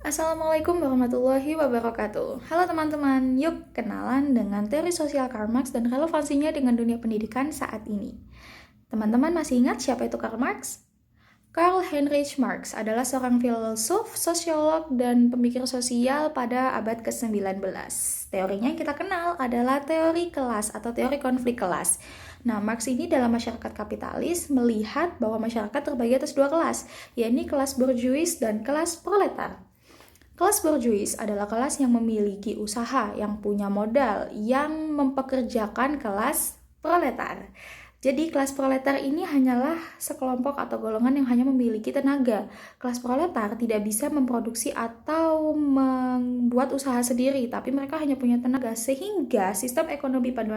Assalamualaikum warahmatullahi wabarakatuh. Halo teman-teman, yuk kenalan dengan teori sosial Karl Marx dan relevansinya dengan dunia pendidikan saat ini. Teman-teman masih ingat siapa itu Karl Marx? Karl Heinrich Marx adalah seorang filsuf, sosiolog, dan pemikir sosial pada abad ke-19. Teorinya yang kita kenal adalah teori kelas atau teori konflik kelas. Nah, Marx ini dalam masyarakat kapitalis melihat bahwa masyarakat terbagi atas dua kelas, yakni kelas borjuis dan kelas proletar. Kelas borjuis adalah kelas yang memiliki usaha, yang punya modal, yang mempekerjakan kelas proletar. Jadi kelas proletar ini hanyalah sekelompok atau golongan yang hanya memiliki tenaga. Kelas proletar tidak bisa memproduksi atau membuat usaha sendiri, tapi mereka hanya punya tenaga. Sehingga sistem ekonomi pada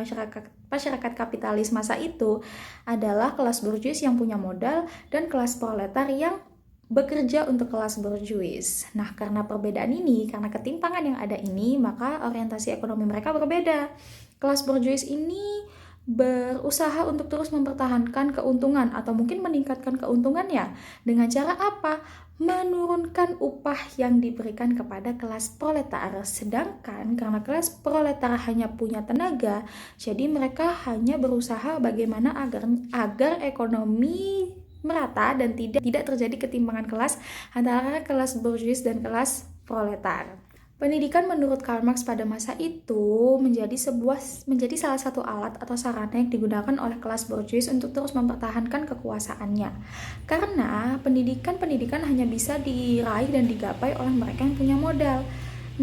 masyarakat kapitalis masa itu adalah kelas borjuis yang punya modal dan kelas proletar yang bekerja untuk kelas borjuis. Nah, karena perbedaan ini, karena ketimpangan yang ada ini, maka orientasi ekonomi mereka berbeda. Kelas borjuis ini berusaha untuk terus mempertahankan keuntungan atau mungkin meningkatkan keuntungannya. Dengan cara apa? Menurunkan upah yang diberikan kepada kelas proletar. Sedangkan karena kelas proletar hanya punya tenaga, jadi mereka hanya berusaha bagaimana agar ekonomi merata dan tidak terjadi ketimpangan kelas antara kelas borjuis dan kelas proletar. Pendidikan menurut Karl Marx pada masa itu menjadi salah satu alat atau sarana yang digunakan oleh kelas borjuis untuk terus mempertahankan kekuasaannya. Karena pendidikan hanya bisa diraih dan digapai oleh mereka yang punya modal.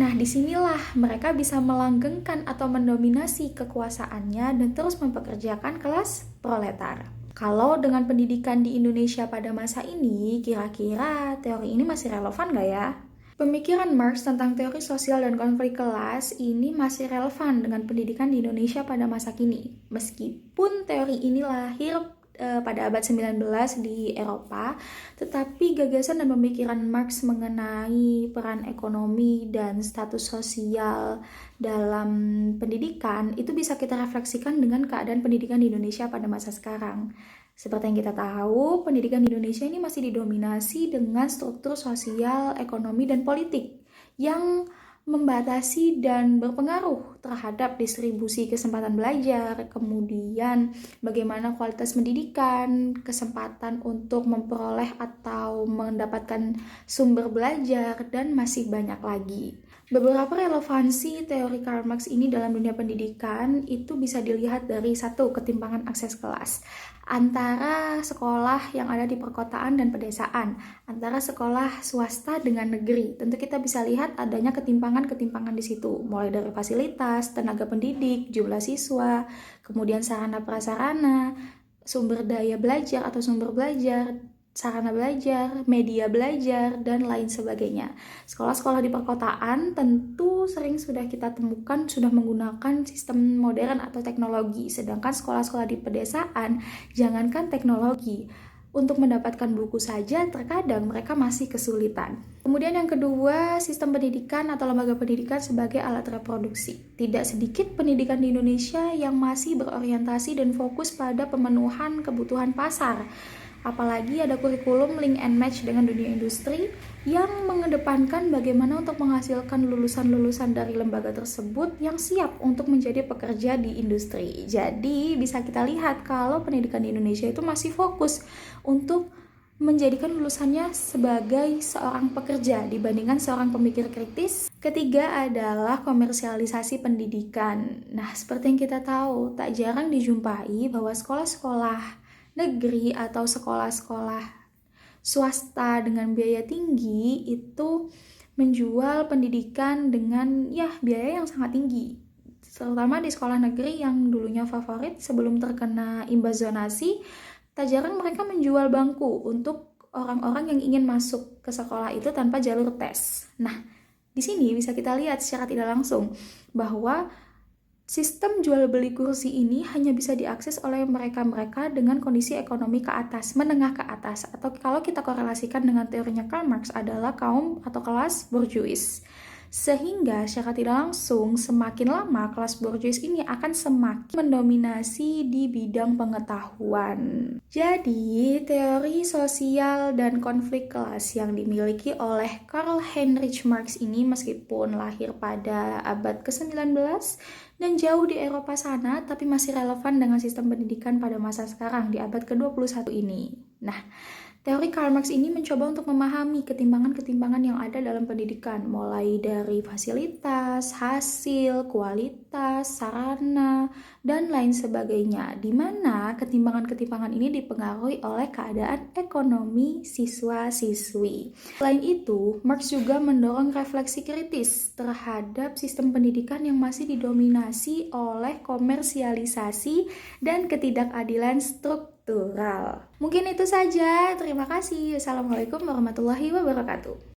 Nah, disinilah mereka bisa melanggengkan atau mendominasi kekuasaannya dan terus mempekerjakan kelas proletar. Kalau dengan pendidikan di Indonesia pada masa ini, kira-kira teori ini masih relevan nggak ya? Pemikiran Marx tentang teori sosial dan konflik kelas ini masih relevan dengan pendidikan di Indonesia pada masa kini. Meskipun teori ini lahir pada abad 19 di Eropa, tetapi gagasan dan pemikiran Marx mengenai peran ekonomi dan status sosial dalam pendidikan itu bisa kita refleksikan dengan keadaan pendidikan di Indonesia pada masa sekarang. Seperti yang kita tahu, pendidikan di Indonesia ini masih didominasi dengan struktur sosial, ekonomi, dan politik yang membatasi dan berpengaruh terhadap distribusi kesempatan belajar, kemudian bagaimana kualitas pendidikan, kesempatan untuk memperoleh atau mendapatkan sumber belajar, dan masih banyak lagi. Beberapa relevansi teori Karl Marx ini dalam dunia pendidikan itu bisa dilihat dari satu, ketimpangan akses kelas antara sekolah yang ada di perkotaan dan pedesaan, antara sekolah swasta dengan negeri. Tentu kita bisa lihat adanya ketimpangan di situ, mulai dari fasilitas, tenaga pendidik, jumlah siswa, kemudian sarana prasarana, sumber daya belajar atau sumber belajar, sarana belajar, media belajar, dan lain sebagainya. Sekolah-sekolah di perkotaan tentu sering sudah kita temukan sudah menggunakan sistem modern atau teknologi, sedangkan sekolah-sekolah di pedesaan jangankan teknologi, untuk mendapatkan buku saja terkadang mereka masih kesulitan. Kemudian yang kedua, sistem pendidikan atau lembaga pendidikan sebagai alat reproduksi. Tidak sedikit pendidikan di Indonesia yang masih berorientasi dan fokus pada pemenuhan kebutuhan pasar. Apalagi ada kurikulum link and match dengan dunia industri yang mengedepankan bagaimana untuk menghasilkan lulusan-lulusan dari lembaga tersebut yang siap untuk menjadi pekerja di industri. Jadi bisa kita lihat kalau pendidikan di Indonesia itu masih fokus untuk menjadikan lulusannya sebagai seorang pekerja dibandingkan seorang pemikir kritis. Ketiga adalah komersialisasi pendidikan. Nah, seperti yang kita tahu, tak jarang dijumpai bahwa sekolah-sekolah negeri atau sekolah-sekolah swasta dengan biaya tinggi itu menjual pendidikan dengan biaya yang sangat tinggi, terutama di sekolah negeri yang dulunya favorit sebelum terkena imbas zonasi. Tak jarang mereka menjual bangku untuk orang-orang yang ingin masuk ke sekolah itu tanpa jalur tes. Nah, di sini bisa kita lihat secara tidak langsung bahwa sistem jual beli kursi ini hanya bisa diakses oleh mereka-mereka dengan kondisi ekonomi ke atas, menengah ke atas, atau kalau kita korelasikan dengan teorinya Karl Marx adalah kaum atau kelas borjuis. Sehingga secara tidak langsung semakin lama kelas borjuis ini akan semakin mendominasi di bidang pengetahuan. Jadi, teori sosial dan konflik kelas yang dimiliki oleh Karl Heinrich Marx ini meskipun lahir pada abad ke-19 dan jauh di Eropa sana, tapi masih relevan dengan sistem pendidikan pada masa sekarang di abad ke-21 ini. Nah, teori Karl Marx ini mencoba untuk memahami ketimpangan-ketimpangan yang ada dalam pendidikan, mulai dari fasilitas, hasil, kualitas, sarana, dan lain sebagainya, di mana ketimpangan-ketimpangan ini dipengaruhi oleh keadaan ekonomi siswa-siswi. Selain itu, Marx juga mendorong refleksi kritis terhadap sistem pendidikan yang masih didominasi oleh komersialisasi dan ketidakadilan struktural. Mungkin itu saja. Terima kasih. Assalamualaikum warahmatullahi wabarakatuh.